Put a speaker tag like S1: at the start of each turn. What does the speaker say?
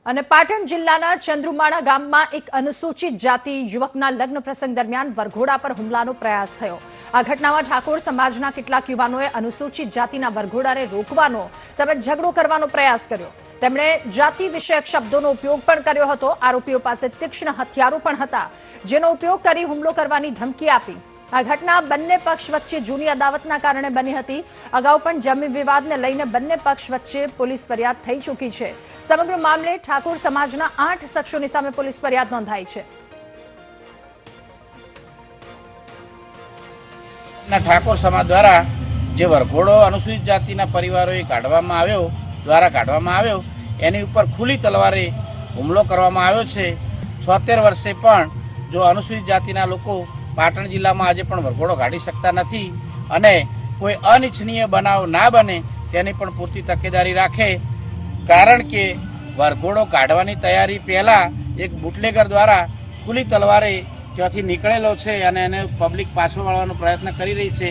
S1: અને પાટણ જિલ્લાના ચંદ્રુમાણા ગામમાં એક અનુસૂચિત જાતિ યુવકના લગ્ન પ્રસંગ દરમિયાન વરઘોડા પર હુમલાનો પ્રયાસ થયો। આ ઘટનામાં ઠાકોર સમાજના કેટલાક યુવાનોએ અનુસૂચિત જાતિના વરઘોડાને રોકવાનો તેમજ ઝઘડો કરવાનો પ્રયાસ કર્યો। તેમણે જાતિ વિષયક શબ્દોનો ઉપયોગ પણ કર્યો હતો। આરોપીઓ પાસે તીક્ષ્ણ હથિયારો પણ હતા, જેનો ઉપયોગ કરી હુમલો કરવાની ધમકી આપી। આ ઘટના બંને પક્ષ વચ્ચે જૂની અદાવતના કારણે બની હતી। અગાઉ પણ જમીન વિવાદને લઈને બંને પક્ષ વચ્ચે પોલીસ ફરિયાદ થઈ ચૂકી છે। સમગ્ર મામલે ઠાકોર સમાજના 8 શખ્સોની સામે પોલીસ ફરિયાદ નોંધાઈ છે।
S2: ઠાકોર સમાજ દ્વારા જે વરઘોડો અનુસૂચિત જાતિના પરિવારોએ કાઢવામાં આવ્યો એની ઉપર ખુલ્લી તલવારે હુમલો કરવામાં આવ્યો છે। 76 વર્ષે પણ જો અનુસૂચિત જાતિના લોકો પાટણ જિલ્લામાં આજે પણ વરઘોડો કાઢી શકતા નથી અને કોઈ અનિચ્છનીય બનાવ ના બને તેની પણ પૂરતી તકેદારી રાખે, કારણ કે વરઘોડો કાઢવાની તૈયારી પહેલાં એક બુટલેગર દ્વારા ખુલ્લી તલવારે ત્યાંથી નીકળેલો છે અને એને પબ્લિક પાછો વાળવાનો પ્રયત્ન કરી રહી છે।